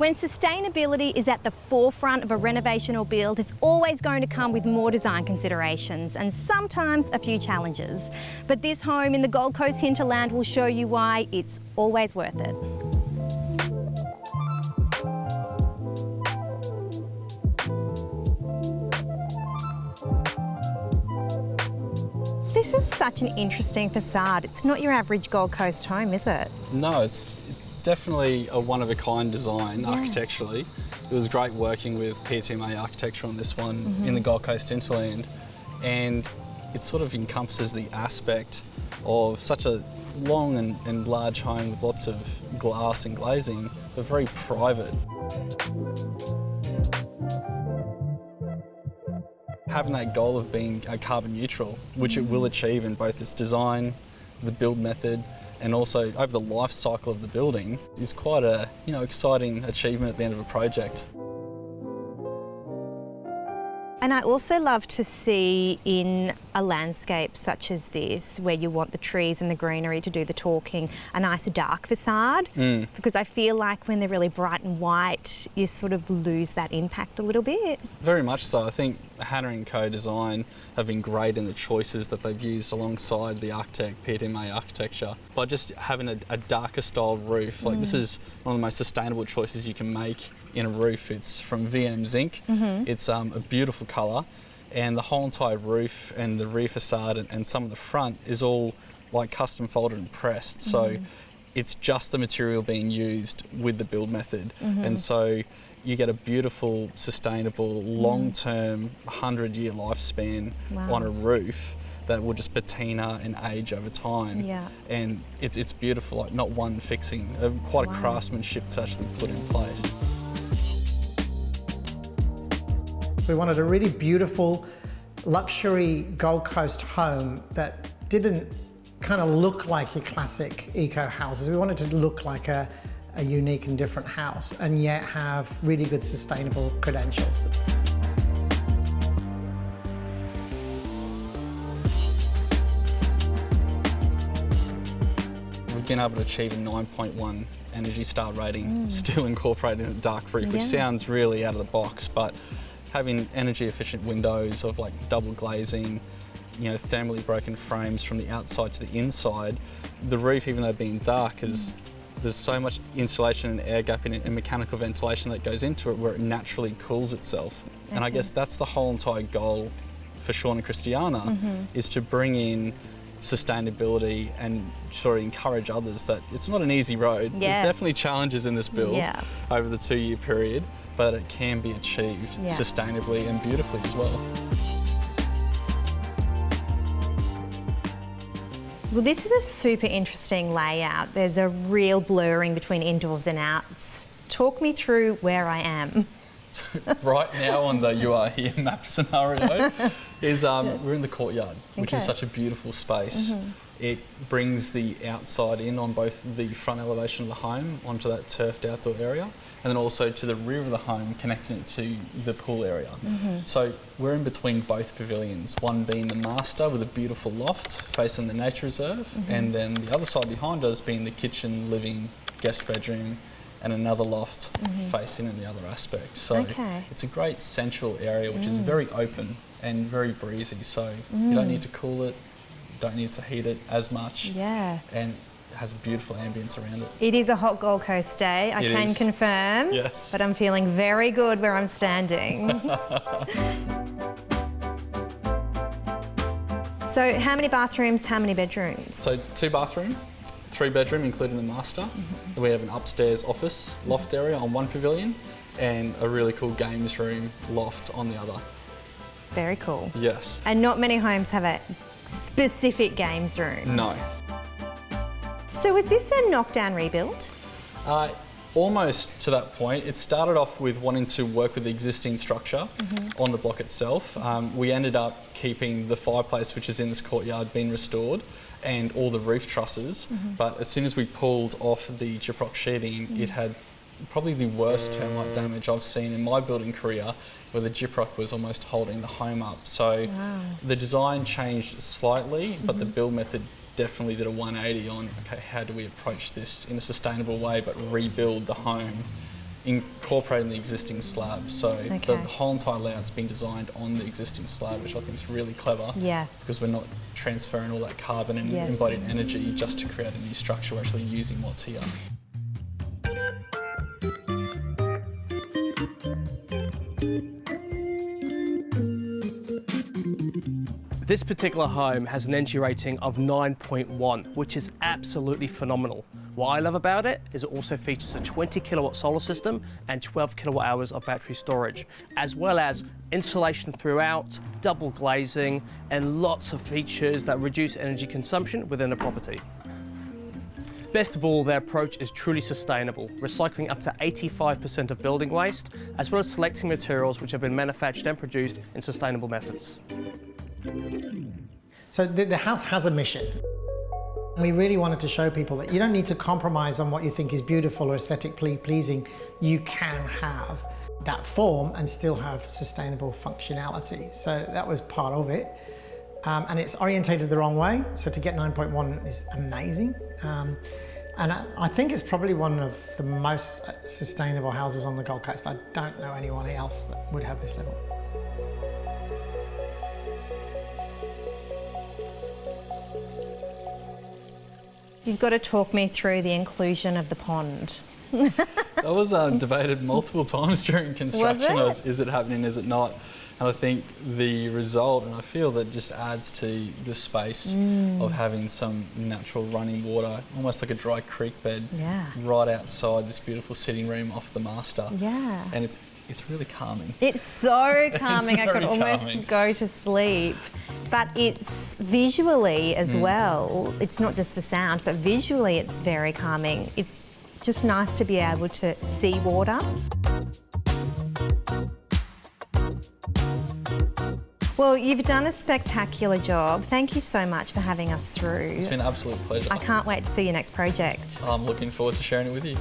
When sustainability is at the forefront of a renovation or build, it's always going to come with more design considerations and sometimes a few challenges. But this home in the Gold Coast hinterland will show you why it's always worth it. This is such an interesting facade. It's not your average Gold Coast home, is it? No, it's definitely a one-of-a-kind design architecturally. It was great working with PTMA Architecture on this one in the Gold Coast hinterland, and it sort of encompasses the aspect of such a long and large home with lots of glass and glazing, but very private. Having that goal of being carbon neutral, which it will achieve in both its design, the build method, and also over the life cycle of the building, is quite a exciting achievement at the end of a project. And I also love to see in a landscape such as this, where you want the trees and the greenery to do the talking, a nice dark facade, because I feel like when they're really bright and white, you sort of lose that impact a little bit. Very much so. I think Hannah & Co Design have been great in the choices that they've used alongside the architect, PTMA Architecture, by just having a darker style roof. Like this is one of the most sustainable choices you can make in a roof. It's from VM Zinc. It's a beautiful colour, and the whole entire roof and the rear facade and some of the front is all like custom folded and pressed. So it's just the material being used with the build method. And so you get a beautiful, sustainable, long-term, 100-year lifespan on a roof that will just patina and age over time. And it's beautiful, like not one fixing, quite a craftsmanship to actually put in place. We wanted a really beautiful luxury Gold Coast home that didn't kind of look like your classic eco houses. We wanted to look like a unique and different house, and yet have really good sustainable credentials. We've been able to achieve a 9.1 Energy Star rating, still incorporated in a dark roof, which sounds really out of the box, but having energy efficient windows of like double glazing, thermally broken frames from the outside to the inside, the roof, even though being dark, there's so much insulation and air gapping and mechanical ventilation that goes into it where it naturally cools itself. And I guess that's the whole entire goal for Sean and Christiana, is to bring in sustainability and sort of encourage others that it's not an easy road. There's definitely challenges in this build over the 2-year period, but it can be achieved sustainably and beautifully as well. Well, this is a super interesting layout. There's a real blurring between indoors and outs. Talk me through where I am. Right now on the You Are Here map scenario is we're in the courtyard, which is such a beautiful space. It brings the outside in on both the front elevation of the home onto that turfed outdoor area, and then also to the rear of the home, connecting it to the pool area. So we're in between both pavilions, one being the master with a beautiful loft facing the nature reserve, and then the other side behind us being the kitchen, living, guest bedroom, and another loft facing in the other aspect. So it's a great central area which is very open and very breezy, so you don't need to cool it, don't need to heat it as much, and it has a beautiful ambience around it. It is a hot Gold Coast day, I can confirm, but I'm feeling very good where I'm standing. So how many bathrooms, how many bedrooms? So 2 bathroom, 3 bedroom including the master. We have an upstairs office loft area on one pavilion and a really cool games room loft on the other. Very cool. Yes. And not many homes have a specific games room. No. So was this a knockdown rebuild? Almost to that point. It started off with wanting to work with the existing structure on the block itself. We ended up keeping the fireplace, which is in this courtyard, being restored, and all the roof trusses. But as soon as we pulled off the gyprock sheeting, it had probably the worst termite damage I've seen in my building career, where the gyprock was almost holding the home up. So the design changed slightly, but the build method definitely did a 180 on, okay, how do we approach this in a sustainable way but rebuild the home incorporating the existing slab. So Okay. the whole entire layout's been designed on the existing slab, which I think is really clever. Yeah. Because we're not transferring all that carbon and Yes. embodied energy just to create a new structure. We're actually using what's here. This particular home has an energy rating of 9.1, which is absolutely phenomenal. What I love about it is it also features a 20 kilowatt solar system and 12 kilowatt hours of battery storage, as well as insulation throughout, double glazing, and lots of features that reduce energy consumption within a property. Best of all, their approach is truly sustainable, recycling up to 85% of building waste, as well as selecting materials which have been manufactured and produced in sustainable methods. So the house has a mission. We really wanted to show people that you don't need to compromise on what you think is beautiful or aesthetically pleasing. You can have that form and still have sustainable functionality. So that was part of it. And it's orientated the wrong way. So to get 9.1 is amazing. And I think it's probably one of the most sustainable houses on the Gold Coast. I don't know anyone else that would have this level. You've got to talk me through the inclusion of the pond. That was debated multiple times during construction. Is it happening, is it not? And I think the result, and I feel that just adds to the space of having some natural running water, almost like a dry creek bed, right outside this beautiful sitting room off the master. Yeah. And it's really calming. It's so calming, I could very almost calming. go to sleep. But it's visually as well, it's not just the sound, but visually it's very calming. It's just nice to be able to see water. Well, you've done a spectacular job. Thank you so much for having us through. It's been an absolute pleasure. I can't wait to see your next project. I'm looking forward to sharing it with you.